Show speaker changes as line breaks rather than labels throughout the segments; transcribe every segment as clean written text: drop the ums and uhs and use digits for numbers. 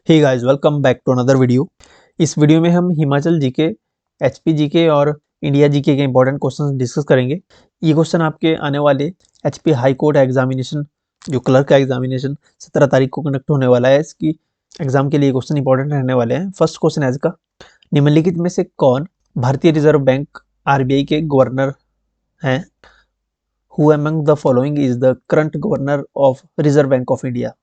Hey guys, welcome back to another video. इस video में हम हिमाचल जीके, एचपी जीके और इंडिया जीके के इंपॉर्टेंट क्वेश्चंस डिस्कस करेंगे। ये क्वेश्चन आपके आने वाले एचपी हाई कोर्ट एग्जामिनेशन, जो क्लर्क का एग्जामिनेशन 17 तारीख को कंडक्ट होने वाला है, इसकी एग्जाम के लिए क्वेश्चन इंपॉर्टेंट रहने वाले हैं। फर्स्ट क्वेश्चन है इसका, निम्नलिखित में से कौन भारतीय रिजर्व बैंक आरबीआई के गवर्नर हैं? Who among the following is the current governor of reserve bank of India?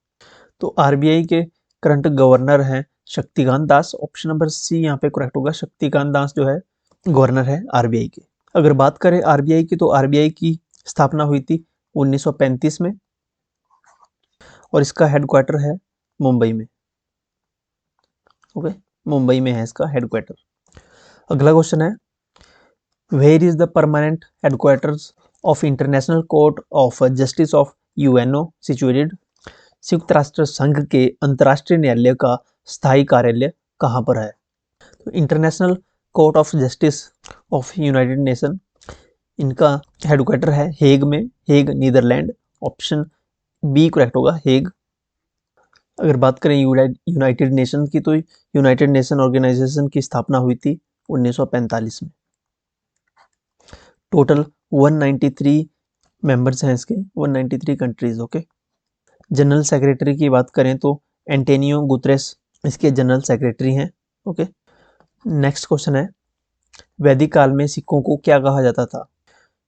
तो आरबीआई के करंट गवर्नर हैं Shaktikanta Das. Option number C यहाँ पे करेक्ट होगा। शक्तिकांत दास जो है गवर्नर है आरबीआई के। अगर बात करें आरबीआई की, तो आरबीआई की स्थापना हुई थी 1935 में और इसका हेडक्वार्टर है मुंबई में। ओके, मुंबई में है इसका हेडक्वार्टर। अगला क्वेश्चन है, where is the permanent headquarters of international court of justice of UNO situated? संयुक्त राष्ट्र संघ के अंतर्राष्ट्रीय न्यायालय का स्थायी कार्यालय कहाँ पर है? तो international court of justice of United Nation, इनका हेडक्वार्टर है हेग में, Hague Netherland. Option B correct होगा, हेग। अगर बात करें यूनाइटेड नेशन की, तो यूनाइटेड नेशन ऑर्गेनाइजेशन की स्थापना हुई थी 1945 में। टोटल 193 मेंबर्स हैं इसके, 193 कंट्रीज। ओके, जनरल सेक्रेटरी की बात करें तो एंटोनियो गुतरेस इसके जनरल सेक्रेटरी हैं। ओके, नेक्स्ट क्वेश्चन है, वैदिक काल में सिक्कों को क्या कहा जाता था?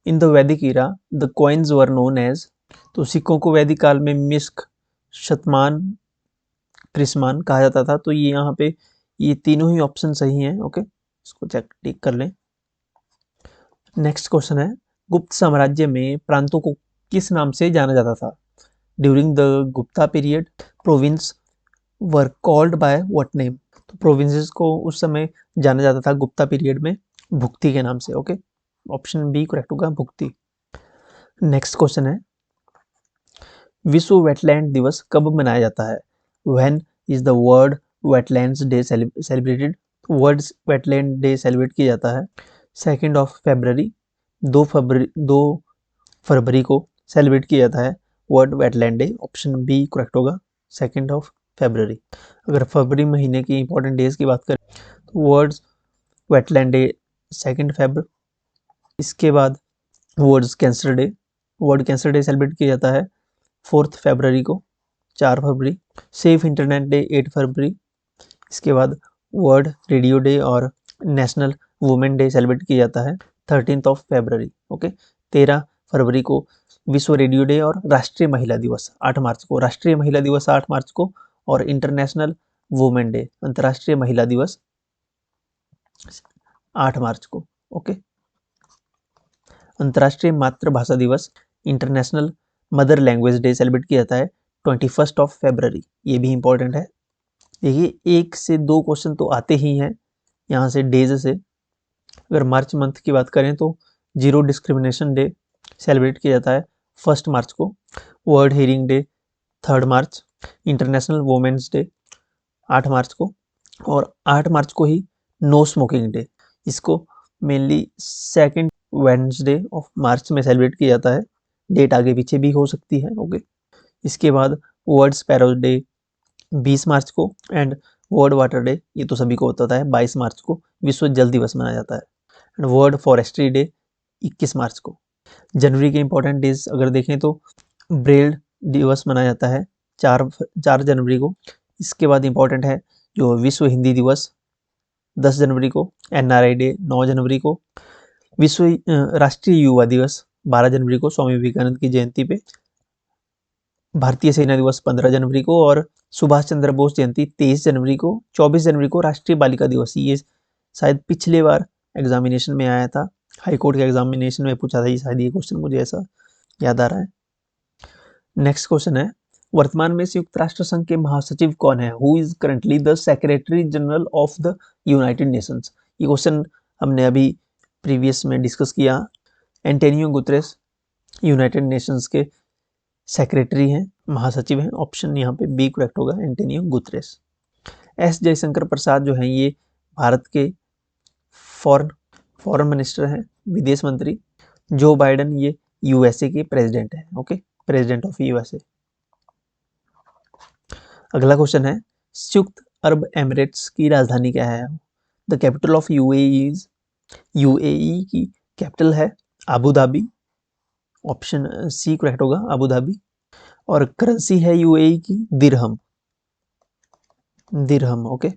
In the Vedic era the coins were known as. तो सिक्कों को वैदिक काल में मिस्क, शतमान, क्रिस्मान कहा जाता था। तो ये यहाँ पे ये तीनों ही ऑप्शन सही हैं। ओके, इसको चेक टिक कर लें। नेक्स्ट क्वेश्चन है, गुप्त साम्राज्य में प्रांतों को किस नाम से जाना जाता था? During the Gupta period province were called by what name? तो प्रोविंसेस को उस समय जाना जाता था गुप्ता पीरियड में भुक्ति के नाम से। ओके, ऑप्शन बी करेक्ट होगा, भुक्ति। नेक्स्ट क्वेश्चन है, विश्व वेटलैंड दिवस कब मनाया जाता है? When is the world wetlands day celebrated? World wetland day celebrate किया जाता है 2 फरवरी, 2 फरवरी को सेलिब्रेट किया जाता है world wetland day. Option B correct होगा, 2 फरवरी। अगर फरवरी महीने की इंपॉर्टेंट डेज की बात करें तो वर्ल्ड वेटलैंड डे 2 फरवरी, इसके बाद world cancer day, world cancer day celebrate किया जाता है 4 फरवरी को, 4 फरवरी। सेफ इंटरनेट डे 8 फरवरी, इसके बाद वर्ल्ड रेडियो डे और नेशनल वुमेन डे सेलिब्रेट किया जाता है 13 फरवरी। ओके, 13 फरवरी को विश्व रेडियो डे और राष्ट्रीय महिला दिवस 8 मार्च को, राष्ट्रीय महिला दिवस 8 मार्च को, और इंटरनेशनल वुमेन डे, अंतर्राष्ट्रीय महिला दिवस 8 मार्च को। ओके, अंतर्राष्ट्रीय मातृभाषा दिवस, international mother language day celebrate किया जाता है 21 फरवरी। ये भी इंपॉर्टेंट है। देखिए, 1 से 2 क्वेश्चन तो आते ही हैं यहाँ से डेज से। अगर मार्च मंथ की बात करें तो जीरो डिस्क्रिमिनेशन डे सेलिब्रेट किया जाता है 1 मार्च को, वर्ल्ड हियरिंग डे 3 मार्च, इंटरनेशनल वुमेन्स डे 8 मार्च को, और 8 मार्च को ही नो स्मोकिंग डे, इसको mainly 2nd Wednesday of March में सेलिब्रेट किया जाता है। डेट आगे पीछे भी हो सकती है। ओके, इसके बाद वर्ल्ड स्पैरो डे 20 मार्च को, एंड वर्ल्ड वाटर डे, ये तो सभी को पता है, 22 मार्च को विश्व जल दिवस मनाया जाता है, एंड वर्ल्ड फॉरेस्ट्री डे 21 मार्च को। जनवरी के इंपॉर्टेंट डेज अगर देखें तो ब्रेल दिवस मनाया जाता है 4 जनवरी को। इसके बाद इंपॉर्टेंट है जो विश्व हिंदी दिवस 10 जनवरी को, एनआरआई डे 9 जनवरी को, विश्व राष्ट्रीय युवा दिवस 12 जनवरी को स्वामी विवेकानंद की जयंती पे, भारतीय सेना दिवस 15 जनवरी को, और सुभाष चंद्र बोस जयंती 23 जनवरी को। 24 जनवरी को राष्ट्रीय बालिका दिवस, ये शायद पिछले बार एग्जामिनेशन में आया था, हाईकोर्ट के एग्जामिनेशन में पूछा था ये शायद ये क्वेश्चन, मुझे ऐसा याद आ रहा है। नेक्स्ट क्वेश्चन है, वर्तमान में संयुक्त राष्ट्र संघ के महासचिव कौन है? Who is currently the secretary general of the United Nations? ये क्वेश्चन हमने अभी प्रीवियस में डिस्कस किया। एंटोनियो गुतरेस यूनाइटेड नेशंस के सेक्रेटरी हैं, महासचिव हैं। ऑप्शन यहाँ पे बी करेक्ट होगा, Antonio Guterres. S Jaishankar Prasad जो हैं ये भारत के फॉरेन मिनिस्टर हैं, विदेश मंत्री। जो बाइडेन ये यूएसए के प्रेसिडेंट हैं। Okay, president of USA. अगला क्वेश्चन है, संयुक्त अरब एमिरेट्स की राजधानी क्या है? The capital of UAE is, UAE की कैपिटल है Abu Dhabi, option C correct होगा, अबू धाबी। और करेंसी है यूएई की दिरहम, दिरहम। ओके,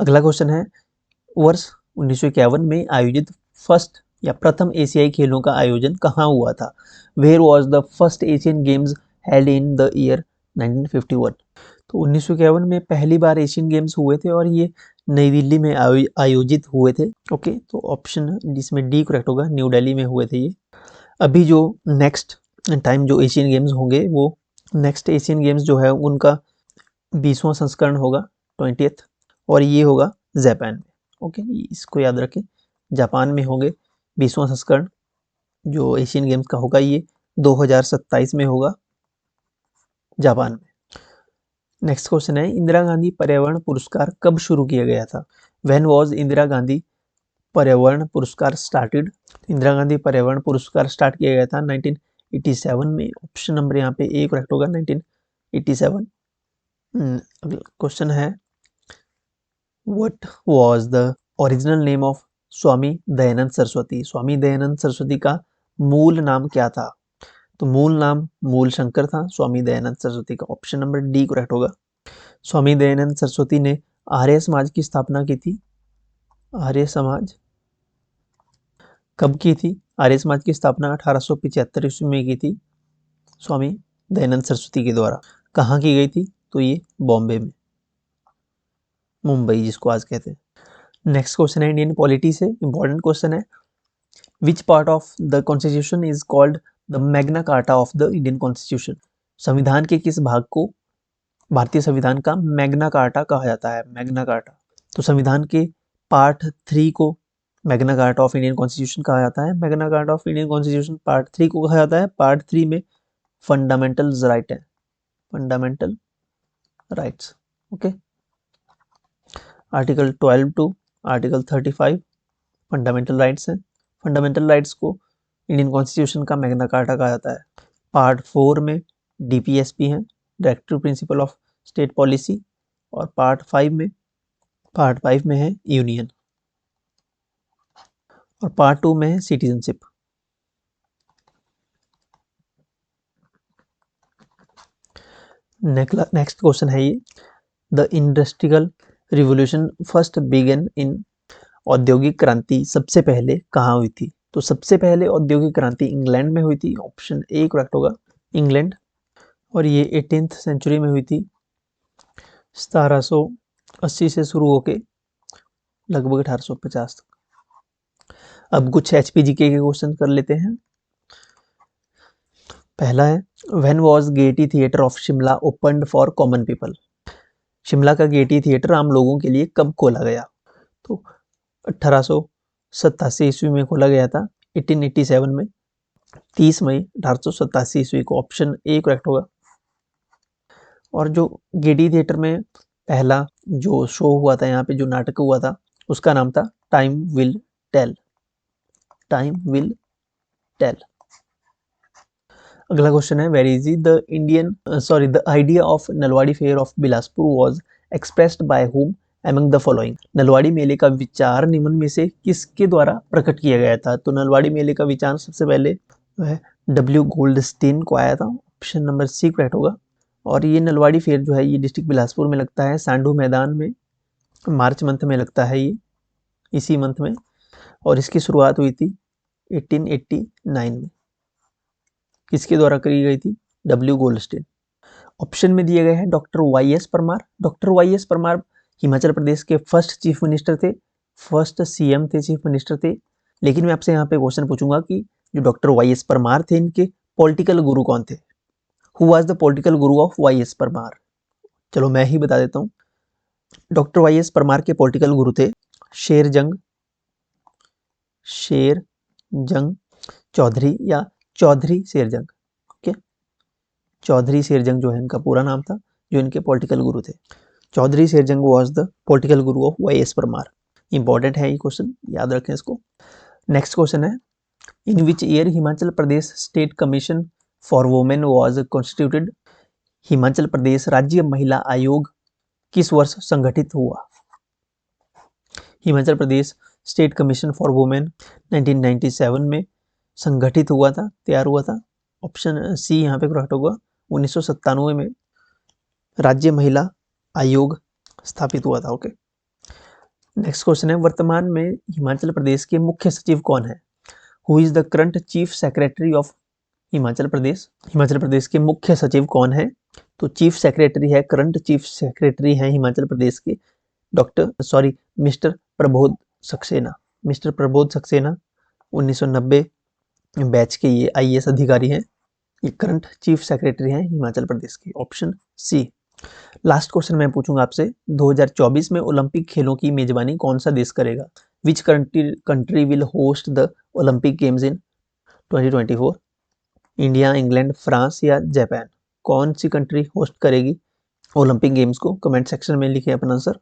अगला क्वेश्चन है, वर्ष 1951 में आयोजित फर्स्ट या प्रथम एशियाई खेलों का आयोजन कहाँ हुआ था? Where was the first Asian Games held in the year 1951? तो 1951 में पहली बार एशियन गेम्स हुए थे और ये नई दिल्ली में आयोजित हुए थे। ओके, तो ऑप्शन जिसमें डी करेक्ट होगा, न्यू दिल्ली में हुए थे ये। अभी जो नेक्स्ट टाइम जो एशियन गेम्स होंगे, वो नेक्स्ट एशियन गेम्स जो है उनका 20वां संस्करण होगा, 20th, और ये होगा जापान में। ओके, इसको याद रखें, जापान में होंगे 20वां संस्करण जो एशियन गेम्स का होगा, ये 2027 में होगा जापान में। नेक्स्ट क्वेश्चन है, इंदिरा गांधी पर्यावरण पुरस्कार कब शुरू किया गया था? व्हेन वाज इंदिरा गांधी पर्यावरण पुरस्कार स्टार्टेड? इंदिरा गांधी पर्यावरण पुरस्कार स्टार्ट किया गया था 1987 में। ऑप्शन नंबर यहाँ पे ए करेक्ट होगा, 1987। अगला क्वेश्चन है, what was the original name of Swami Dayanand Saraswati? Swami Dayanand Saraswati का मूल नाम क्या था? तो मूल नाम मूल शंकर था स्वामी दयानंद सरस्वती का। ऑप्शन नंबर डी करेक्ट होगा। स्वामी दयानंद सरस्वती ने आर्य समाज की स्थापना की थी। आर्य समाज कब की थी? आर्य समाज की स्थापना 1875 ईस्वी में की थी स्वामी दयानंद सरस्वती के द्वारा। कहाँ की गई थी? तो ये बॉम्बे में, मुंबई जिसको आज कहते हैं। नेक्स्ट क्वेश्चन है इंडियन पॉलिटी से, इंपॉर्टेंट क्वेश्चन है, which part of the constitution is called the Magna Carta of the Indian constitution? संविधान के किस भाग को भारतीय संविधान का मैग्ना कार्टा कहा जाता है? मैग्ना कार्टा, तो संविधान के पार्ट 3 को Magna Carta of Indian constitution कहा जाता है। Magna Carta of Indian constitution part 3 को कहा जाता है। पार्ट 3 में फंडामेंटल राइट है, fundamental rights. Okay, article 12 to article 35 fundamental rights हैं। फंडामेंटल राइट्स को इंडियन कॉन्स्टिट्यूशन का मैग्ना कार्टा कहा जाता है। पार्ट 4 में डीपीएसपी है, directive principle of state policy, और पार्ट 5 में है यूनियन, और पार्ट 2 में है सिटीजनशिप। नेक्स्ट क्वेश्चन है ये, the industrial revolution first began in, औद्योगिक क्रांति सबसे पहले कहाँ हुई थी? तो सबसे पहले औद्योगिक क्रांति इंग्लैंड में हुई थी। ऑप्शन ए करेक्ट होगा, इंग्लैंड, और ये 18th सेंचुरी में हुई थी, 1780 से शुरू होके लगभग 1850 तक। अब कुछ एचपीजीके के क्वेश्चन कर लेते हैं। पहला है, when was Gaiety theatre of Shimla opened for common people? Shimla का गेयटी थिएटर आम लोगों के लिए कब खोला गया? तो 1887 ईस्वी में खोला गया था, 1887 में, 30 मई 1887 ईस्वी को। ऑप्शन ए करेक्ट होगा। और जो गेयटी थिएटर में पहला जो शो हुआ था, यहाँ पे जो नाटक हुआ था, उसका नाम था time will tell, time will tell. अगला क्वेश्चन है, where is the the idea of Nalwari fair of Bilaspur was expressed by whom among the following? Nalwari मेले का विचार निम्न में से किसके द्वारा प्रकट किया गया था? तो नलवाड़ी मेले का विचार सबसे पहले वह डब्ल्यू गोल्डस्टीन को आया था। ऑप्शन नंबर सी करेक्ट होगा। और ये नलवाड़ी फेयर जो है ये डिस्ट्रिक्ट बिलासपुर में लगता है, सांडू मैदान में, मार्च मंथ में लगता है ये, इसी मंथ में। और इसकी शुरुआत हुई थी 1889 में। किसके द्वारा करी गई थी? W Goldstein. ऑप्शन में दिए गए हैं doctor Y S Parmar. Doctor Y S Parmar Himachal Pradesh के फर्स्ट चीफ मिनिस्टर थे, फर्स्ट सीएम थे, चीफ मिनिस्टर थे। लेकिन मैं आपसे यहाँ पे क्वेश्चन पूछूंगा कि जो डॉक्टर वाई एस परमार थे, इनके पॉलिटिकल गुरु कौन थे? Who was the political guru of Y S Parmar? चलो मैं ही बता देता हूँ। डॉक्टर वाई एस परमार के पॉलिटिकल गुरु थे शेरजंग चौधरी, या चौधरी शेरजंग। ओके, चौधरी शेरजंग जो है इनका पूरा नाम था, जो इनके पॉलिटिकल गुरु थे। Chaudhary Sherjang was the political guru of Y S Parmar. Important है ये क्वेश्चन, याद रखें इसको। नेक्स्ट क्वेश्चन है, in which year Himachal Pradesh state commission for women was constituted? Himachal Pradesh राज्य महिला आयोग किस वर्ष संगठित हुआ? Himachal Pradesh state commission for women 1997 में संगठित हुआ था, तैयार हुआ था। ऑप्शन सी यहाँ पे करेक्ट होगा। 1997 में राज्य महिला आयोग स्थापित हुआ था। ओके, नेक्स्ट क्वेश्चन है, वर्तमान में हिमाचल प्रदेश के मुख्य सचिव कौन है? Who is the current chief secretary of Himachal Pradesh? Himachal Pradesh के मुख्य सचिव कौन है? तो चीफ सेक्रेटरी है, करंट चीफ सेक्रेटरी है हिमाचल प्रदेश के mister Prabodh Saxena. Mister Prabodh Saxena 1990 batch के ये IAS अधिकारी हैं। ये करंट चीफ सेक्रेटरी हैं हिमाचल प्रदेश के। Option C. लास्ट क्वेश्चन मैं पूछूंगा आपसे, 2024 में ओलंपिक खेलों की मेजबानी कौन सा देश करेगा? Which country will host the Olympic games in 2024? India, England, France या जापान? कौन सी कंट्री होस्ट करेगी ओलंपिक गेम्स को? कमेंट सेक्शन में लिखें अपना आंसर।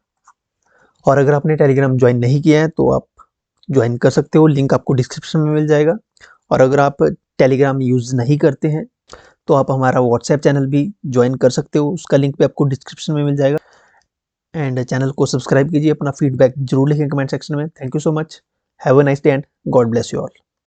और अगर आपने टेलीग्राम ज्वाइन नहीं किया है तो आप ज्वाइन कर सकते हो, लिंक आपको डिस्क्रिप्शन में मिल जाएगा। और अगर आप टेलीग्राम यूज़ नहीं करते हैं तो आप हमारा व्हाट्सएप चैनल भी ज्वाइन कर सकते हो, उसका लिंक भी आपको डिस्क्रिप्शन में मिल जाएगा। एंड चैनल को सब्सक्राइब कीजिए, अपना फीडबैक जरूर लिखें कमेंट सेक्शन में। Thank you so much, have a nice day and God bless you all.